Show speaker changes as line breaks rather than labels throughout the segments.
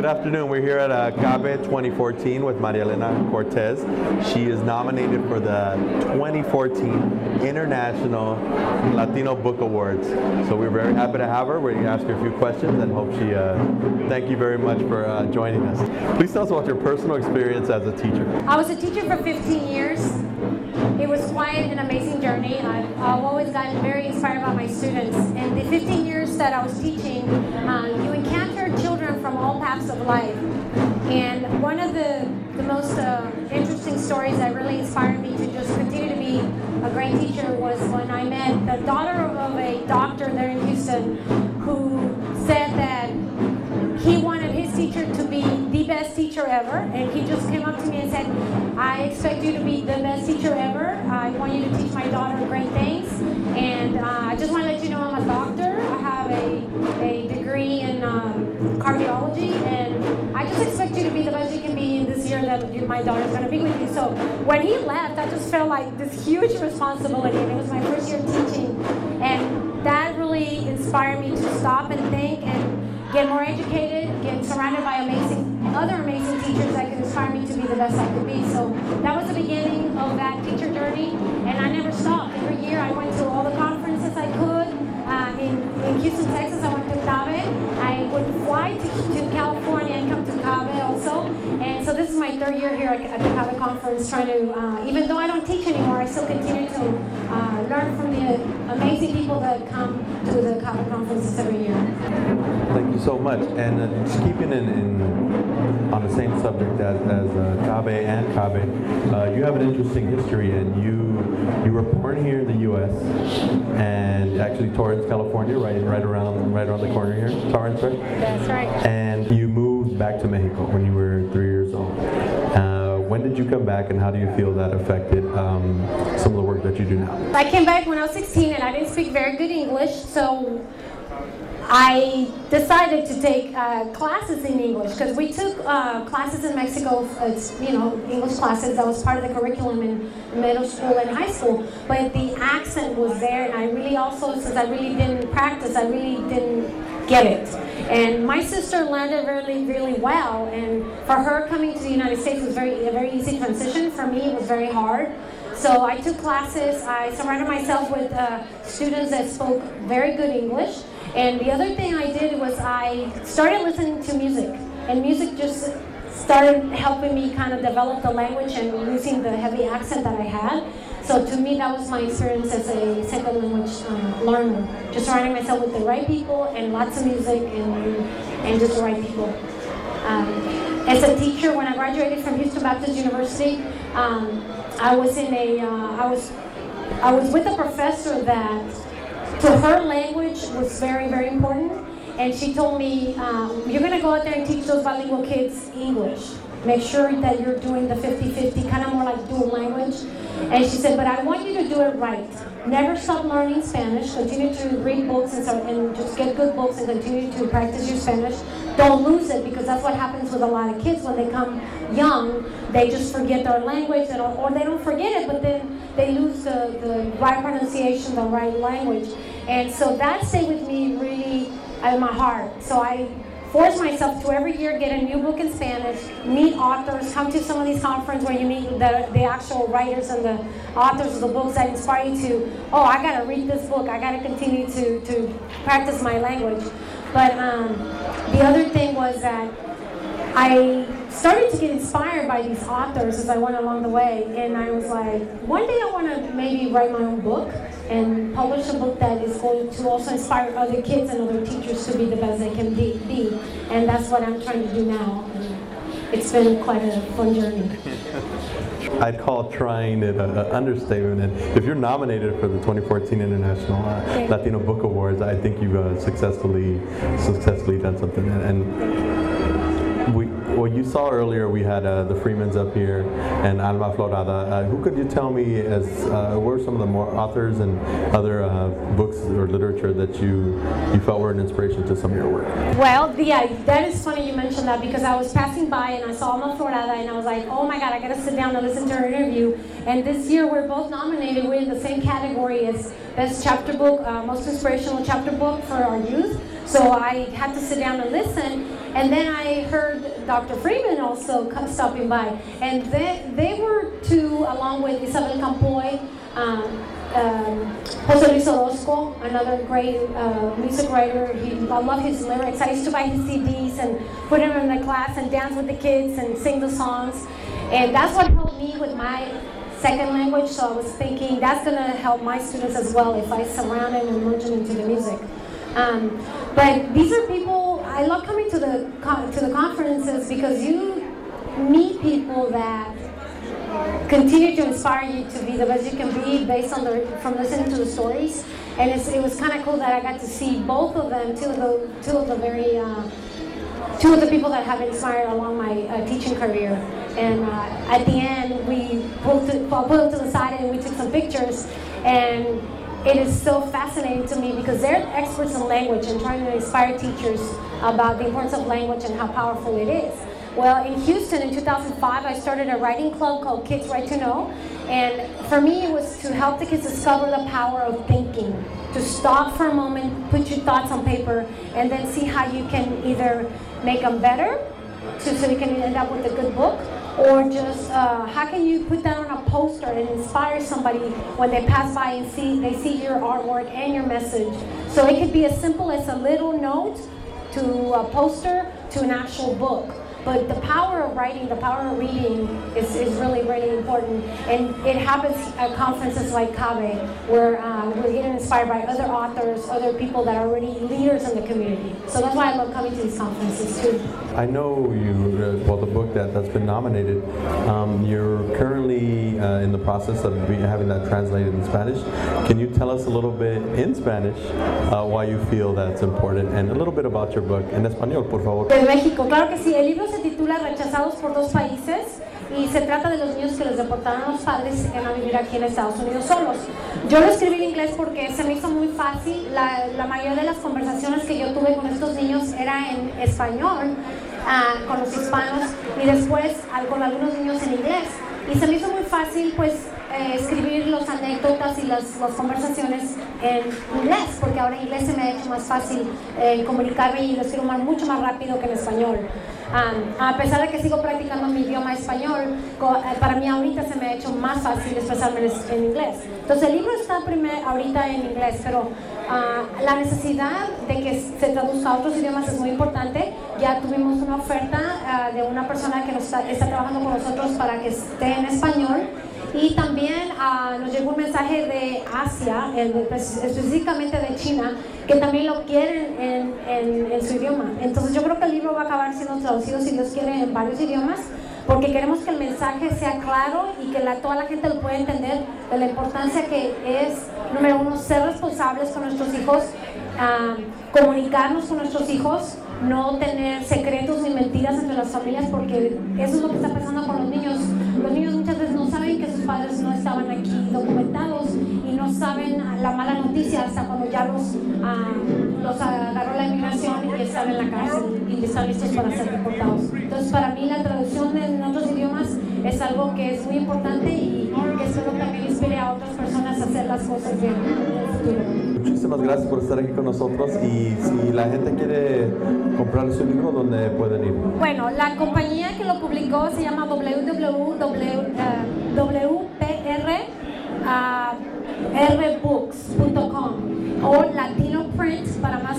Good afternoon. We're here at CABE 2014 with Marie Elena Cortés. She is nominated for the 2014 International Latino Book Awards. So we're very happy to have her. We're going to ask her a few questions and hope she, thank you very much for joining us. Please tell us about your personal experience as a teacher.
I was a teacher for 15 years. It was quite an amazing journey. I've always gotten very inspired by my students. And the 15 years that I was teaching, you encounter children from all paths of life. And one of the most interesting stories that really inspired me to just continue to be a great teacher was when I met the daughter of a doctor there in Houston who said that he wanted his teacher to be the best teacher ever, and he just came up to me and said, I expect you to be the best teacher ever. I want you to teach my daughter great things, and I just want to let you know I'm a doctor. I have a degree in cardiology, and I just expect you to be the best you can be in this year that my daughter's going to be with you. So when he left, I just felt like this huge responsibility, and it was my first year teaching, and that really inspired me to stop and think and get more educated, get surrounded by other amazing teachers that could inspire me to be the best I could be. So that was the beginning of that teacher journey, and I never stopped. Every year I went to all the conferences I could. In Houston, Texas, I went to CABE. I would fly to California and come to CABE also. And so this is my third year here at the CABE conference, trying to, even though I don't teach anymore, I still continue to learn from the amazing people that come to the CABE conferences every year.
Thank you so much. And just keeping on the same subject as CABE and CABE, you have an interesting history, and you were born here in the U.S. and actually Torrance, California, right around the corner here. Torrance, right?
That's right.
And you moved back to Mexico when you were 3 years old. When did you come back, and how do you feel that affected some of the work that you do now?
I came back when I was 16, and I didn't speak very good English, so I decided to take classes in English, because we took classes in Mexico, English classes. That was part of the curriculum in middle school and high school. But the accent was there, and I really also, since I really didn't practice, I really didn't get it. And my sister learned it really, really well. And for her, coming to the United States was a very easy transition. For me, it was very hard. So I took classes. I surrounded myself with students that spoke very good English. And the other thing I did was I started listening to music, and music just started helping me kind of develop the language and losing the heavy accent that I had. So to me, that was my experience as a second language learner, just surrounding myself with the right people and lots of music and just the right people. As a teacher, when I graduated from Houston Baptist University, I was with a professor that, to her, language was very, very important, and she told me, you're going to go out there and teach those bilingual kids English. Make sure that you're doing the 50-50, kind of more like dual language. And she said, but I want you to do it right. Never stop learning Spanish. Continue to read books and just get good books and continue to practice your Spanish. Don't lose it, because that's what happens with a lot of kids when they come young. They just forget their language, or they don't forget it, but then they lose the right pronunciation, the right language. And so that stayed with me really in my heart. So I forced myself to every year get a new book in Spanish, meet authors, come to some of these conferences where you meet the actual writers and the authors of the books that inspire you to, oh, I got to read this book, I got to continue to practice my language. But the other thing was that I started to get inspired by these authors as I went along the way, and I was like, one day I want to maybe write my own book and publish a book that is going to also inspire other kids and other teachers to be the best they can be. And that's what I'm trying to do now. And it's been quite a fun journey.
I'd call trying it an understatement. And if you're nominated for the 2014 International Latino Book Awards, I think you've successfully done something. And well, you saw earlier we had the Freemans up here and Alma Florada. Who could you tell me what were some of the more authors and other books or literature that you felt were an inspiration to some of your work?
Well, yeah, that is funny you mentioned that, because I was passing by and I saw Alma Florada and I was like, oh my God, I got to sit down and listen to her interview. And this year we're both nominated. We're in the same category as best chapter book, most inspirational chapter book for our youth. So I had to sit down and listen. And then I heard Dr. Freeman also stopping by. And they were two, along with Isabel Campoy, Jose Luis Orozco, another great music writer. I love his lyrics. I used to buy his CDs and put them in the class and dance with the kids and sing the songs. And that's what helped me with my second language. So I was thinking that's going to help my students as well if I surround them and merge them into the music. But these are people, I love coming to the conferences because you meet people that continue to inspire you to be the best you can be based on from listening to the stories. And it was kind of cool that I got to see both of them, two of the people that have inspired along my teaching career. And at the end, we pulled them to the side and we took some pictures. And it is so fascinating to me because they're experts in language and trying to inspire teachers about the importance of language and how powerful it is. Well, in Houston in 2005, I started a writing club called Kids Write to Know. And for me, it was to help the kids discover the power of thinking, to stop for a moment, put your thoughts on paper, and then see how you can either make them better, so you can end up with a good book, or just how can you put that on a poster and inspire somebody when they pass by and they see your artwork and your message. So it could be as simple as a little note to a poster to an actual book. But the power of writing, the power of reading is really, really important. And it happens at conferences like CABE, where we're getting inspired by other authors, other people that are already leaders in the community. So that's why I love coming to these conferences too.
I know you, the book that's been nominated, you're currently in the process of having that translated in Spanish. Can you tell us a little bit in Spanish why you feel that's important and a little bit about your book? En español, por favor.
De México, claro que sí. El libro se titula Rechazados por dos países y se trata de los niños que les deportaron a los padres y se quedan a vivir aquí en Estados Unidos solos. Yo lo escribí en inglés porque se me hizo muy fácil. La mayoría de las conversaciones que yo tuve con estos niños era en español, con los hispanos, y después con algunos niños en inglés. Y se me hizo muy fácil pues escribir las anécdotas y las conversaciones en inglés, porque ahora en inglés se me ha hecho más fácil comunicarme y lo escribo mucho más rápido que en español. A pesar de que sigo practicando mi idioma español, para mí ahorita se me ha hecho más fácil expresarme en inglés. Entonces el libro está ahorita en inglés, pero la necesidad de que se traduzca a otros idiomas es muy importante. Ya tuvimos una oferta de una persona que está trabajando con nosotros para que esté en español. Y también nos llegó un mensaje de Asia, específicamente de China, que también lo quieren en su idioma. Entonces yo creo que el libro va a acabar siendo traducido, si Dios quiere, en varios idiomas, porque queremos que el mensaje sea claro y que toda la gente lo pueda entender de la importancia que es, número uno, ser responsables con nuestros hijos, comunicarnos con nuestros hijos, no tener secretos ni mentiras entre las familias, porque eso es lo que está pasando con los niños. Los niños muchas veces no saben que sus padres no estaban aquí documentados y no saben la mala noticia hasta cuando ya los agarró la inmigración y están en la cárcel y están listos para ser deportados. Entonces para mí la traducción en otros idiomas es algo que es muy importante y que espero también inspire a otras personas a hacer las cosas bien en el futuro.
Muchísimas gracias por estar aquí con nosotros, y si la gente quiere comprar su libro, ¿dónde pueden ir?
Bueno, la compañía que lo publicó se llama www.rbooks.com o Latino Print, para más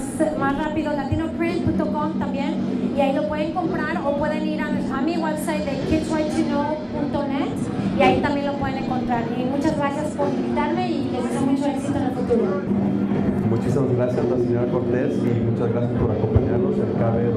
rápido, latinoprint.com también, y ahí lo pueden comprar, o pueden ir a mi website de kidswritetoKnow.net y ahí también lo pueden encontrar. Y muchas gracias por invitarme y les deseo mucho éxito en el futuro.
Muchísimas gracias a la señora Cortés y muchas gracias por acompañarnos en CABE